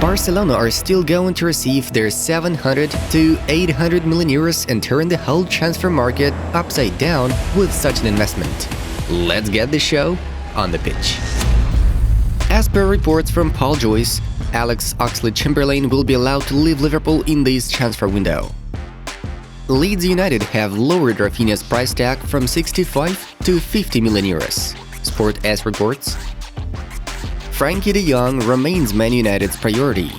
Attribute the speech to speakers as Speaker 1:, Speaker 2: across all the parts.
Speaker 1: Barcelona are still going to receive their 700 to 800 million euros and turn the whole transfer market upside down with such an investment. Let's get the show on the pitch. As per reports from Paul Joyce, Alex Oxlade-Chamberlain will be allowed to leave Liverpool in this transfer window. Leeds United have lowered Raphinha's price tag from 65 to 50 million euros. Sport S reports. Frenkie de Jong remains Man United's priority.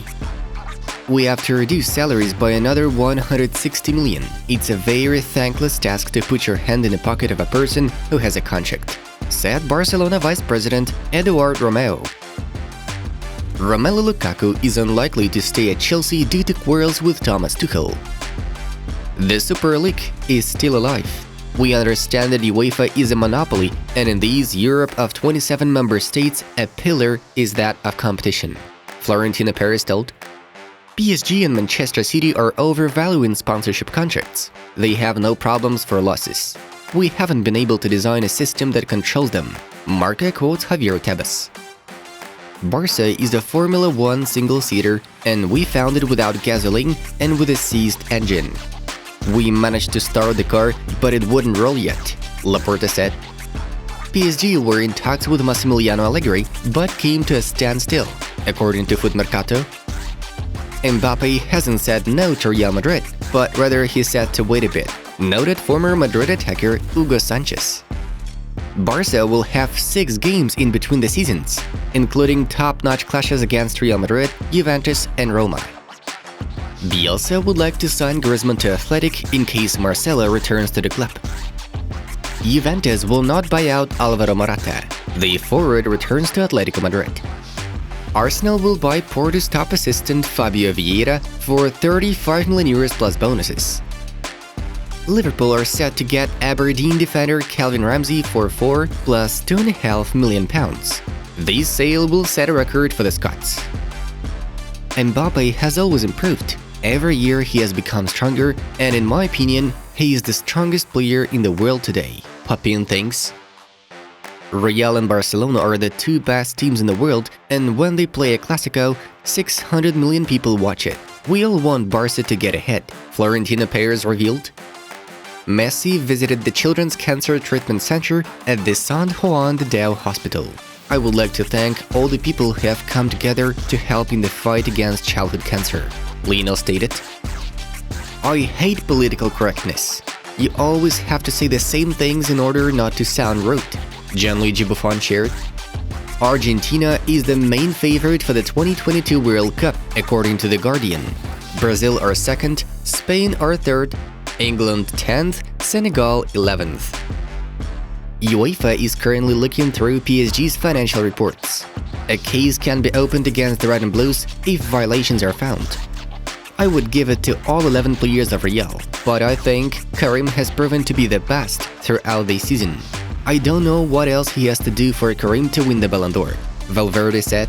Speaker 1: We have to reduce salaries by another 160 million. It's a very thankless task to put your hand in the pocket of a person who has a contract, said Barcelona Vice President Gerard Romero. Romelu Lukaku is unlikely to stay at Chelsea due to quarrels with Thomas Tuchel. The Super League is still alive. We understand that UEFA is a monopoly, and in these Europe of 27 member states, a pillar is that of competition. Florentino Perez told. PSG and Manchester City are overvaluing sponsorship contracts. They have no problems for losses. We haven't been able to design a system that controls them. Marca quotes Javier Tebas. Barça is a Formula 1 single-seater, and we found it without gasoline and with a seized engine. We managed to start the car, but it wouldn't roll yet, Laporta said. PSG were in talks with Massimiliano Allegri, but came to a standstill, according to Foot Mercato. Mbappe hasn't said no to Real Madrid, but rather he said to wait a bit, noted former Madrid attacker Hugo Sanchez. Barca will have 6 games in between the seasons, including top-notch clashes against Real Madrid, Juventus and Roma. Bielsa would like to sign Griezmann to Athletic in case Marcelo returns to the club. Juventus will not buy out Alvaro Morata. The forward returns to Atletico Madrid. Arsenal will buy Porto's top assistant Fabio Vieira for 35 million euros plus bonuses. Liverpool are set to get Aberdeen defender Calvin Ramsey for 4 plus £2.5 million. This sale will set a record for the Scots. Mbappe has always improved. Every year he has become stronger, and in my opinion, he is the strongest player in the world today, Papin thinks. Real and Barcelona are the 2 best teams in the world, and when they play a Clásico, 600 million people watch it. We all want Barca to get ahead, Florentino Perez revealed. Messi visited the Children's Cancer Treatment Center at the San Juan de Deu Hospital. I would like to thank all the people who have come together to help in the fight against childhood cancer, Lino stated. I hate political correctness. You always have to say the same things in order not to sound rude, Gianluigi Buffon shared. Argentina is the main favorite for the 2022 World Cup, according to The Guardian. Brazil are 2nd, Spain are 3rd, England 10th, Senegal 11th. UEFA is currently looking through PSG's financial reports. A case can be opened against the Red and Blues if violations are found. I would give it to all 11 players of Real, but I think Karim has proven to be the best throughout the season. I don't know what else he has to do for Karim to win the Ballon d'Or, Valverde said.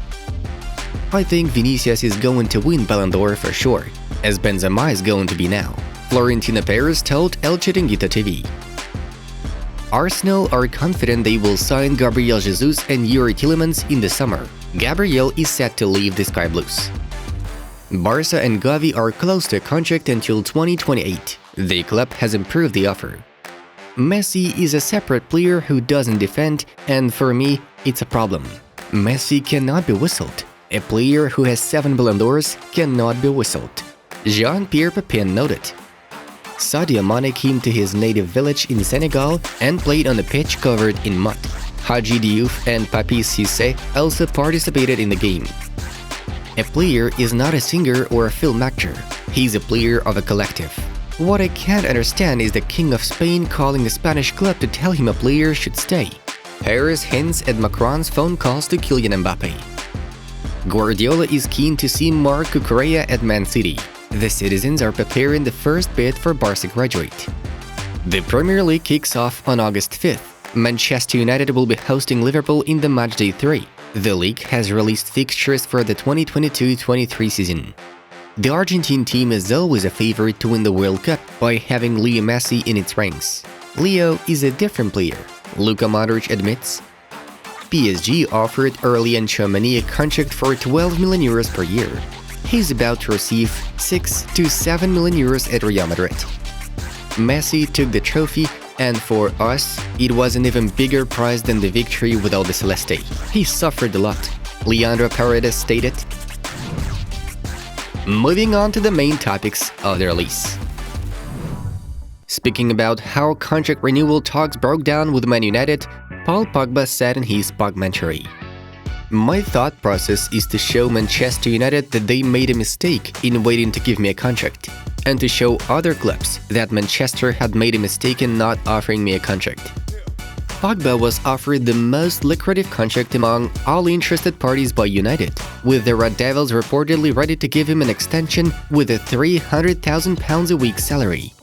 Speaker 1: I think Vinicius is going to win Ballon d'Or for sure, as Benzema is going to be now, Florentino Perez told El Chiringuito TV. Arsenal are confident they will sign Gabriel Jesus and Yuri Tielemans in the summer. Gabriel is set to leave the Sky Blues. Barca and Xavi are close to a contract until 2028. The club has improved the offer. Messi is a separate player who doesn't defend, and for me, it's a problem. Messi cannot be whistled. A player who has 7 Ballon d'Ors cannot be whistled, Jean-Pierre Papin noted. Sadio Mane came to his native village in Senegal and played on a pitch covered in mud. Hadji Diouf and Papi Cissé also participated in the game. A player is not a singer or a film actor. He's a player of a collective. What I can't understand is the King of Spain calling a Spanish club to tell him a player should stay. Paris hints at Macron's phone calls to Kylian Mbappe. Guardiola is keen to see Marc Cucurella at Man City. The citizens are preparing the first bid for Barca graduate. The Premier League kicks off on August 5th. Manchester United will be hosting Liverpool in the matchday 3. The league has released fixtures for the 2022-23 season. The Argentine team is always a favorite to win the World Cup by having Leo Messi in its ranks. Leo is a different player, Luka Modric admits. PSG offered Aurelien Tchouameni a contract for 12 million euros per year. he's about to receive 6 to 7 million euros at Real Madrid. Messi took the trophy, and for us, it was an even bigger prize than the victory with Albiceleste. He suffered a lot, Leandro Paredes stated. Moving on to the main topics of the release. Speaking about how contract renewal talks broke down with Man United, Paul Pogba said in his documentary, "My thought process is to show Manchester United that they made a mistake in waiting to give me a contract, and to show other clubs that Manchester had made a mistake in not offering me a contract." Pogba was offered the most lucrative contract among all interested parties by United, with the Red Devils reportedly ready to give him an extension with a £300,000 a week salary.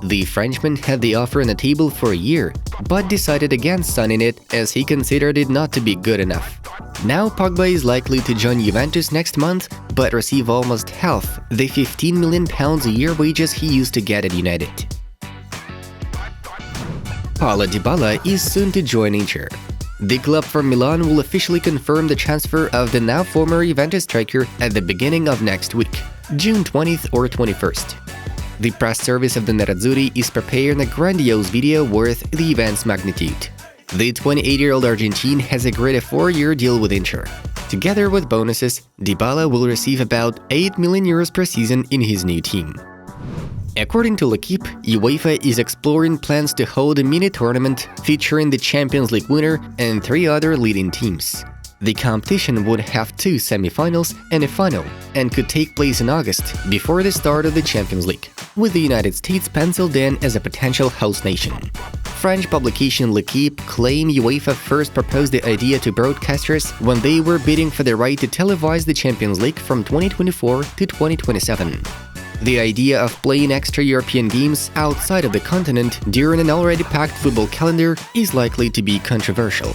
Speaker 1: The Frenchman had the offer on the table for a year, but decided against signing it as he considered it not to be good enough. Now Pogba is likely to join Juventus next month, but receive almost half the £15 million a year wages he used to get at United. Paulo Dybala is soon to join Inter. The club from Milan will officially confirm the transfer of the now former Juventus striker at the beginning of next week, June 20th or 21st. The press service of the Nerazzurri is preparing a grandiose video worth the event's magnitude. The 28-year-old Argentine has agreed a 4-year deal with Inter. Together with bonuses, Dybala will receive about 8 million euros per season in his new team. According to L'Equipe, UEFA is exploring plans to hold a mini-tournament featuring the Champions League winner and 3 other leading teams. The competition would have 2 semi-finals and a final, and could take place in August, before the start of the Champions League, with the United States penciled in as a potential host nation. French publication L'Equipe claimed UEFA first proposed the idea to broadcasters when they were bidding for the right to televise the Champions League from 2024 to 2027. The idea of playing extra European games outside of the continent during an already packed football calendar is likely to be controversial.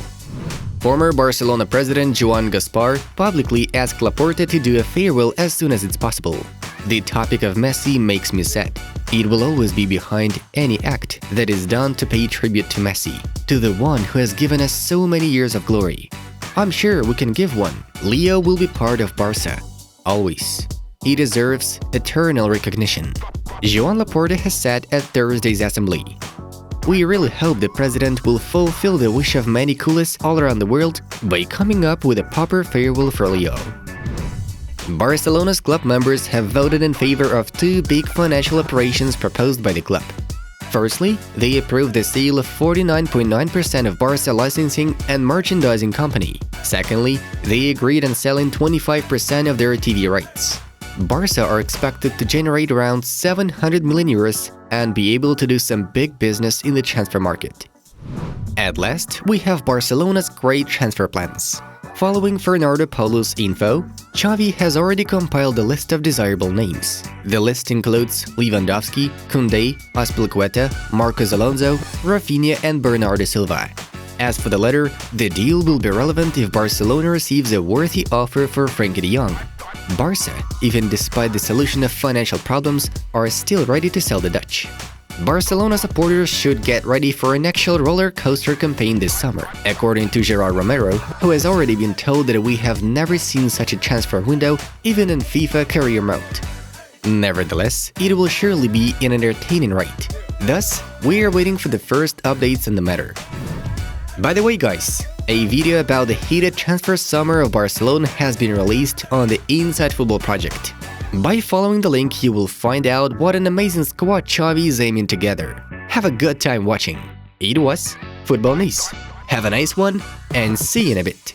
Speaker 1: Former Barcelona president Joan Gaspar publicly asked Laporta to do a farewell as soon as it's possible. "The topic of Messi makes me sad. It will always be behind any act that is done to pay tribute to Messi, to the one who has given us so many years of glory. I'm sure we can give one. Leo will be part of Barca. Always. He deserves eternal recognition," Joan Laporta has said at Thursday's assembly. "We really hope the president will fulfill the wish of many coolies all around the world by coming up with a proper farewell for Leo." Barcelona's club members have voted in favor of 2 big financial operations proposed by the club. Firstly, they approved the sale of 49.9% of Barca licensing and merchandising company. Secondly, they agreed on selling 25% of their TV rights. Barca are expected to generate around 700 million euros and be able to do some big business in the transfer market. At last, we have Barcelona's great transfer plans. Following Fernando Polo's info, Xavi has already compiled a list of desirable names. The list includes Lewandowski, Kounde, Azpilicueta, Marcos Alonso, Raphinha and Bernardo Silva. As for the latter, the deal will be relevant if Barcelona receives a worthy offer for Frenkie de Jong. Barca, even despite the solution of financial problems, are still ready to sell the Dutch. Barcelona supporters should get ready for an actual roller coaster campaign this summer, according to Gerard Romero, who has already been told that we have never seen such a transfer window, even in FIFA career mode. Nevertheless, it will surely be an entertaining ride. Thus, we are waiting for the first updates on the matter. By the way, guys, a video about the heated transfer summer of Barcelona has been released on the Inside Football project. By following the link, you will find out what an amazing squad Xavi is aiming together. Have a good time watching. It was Football News. Have a nice one, and see you in a bit.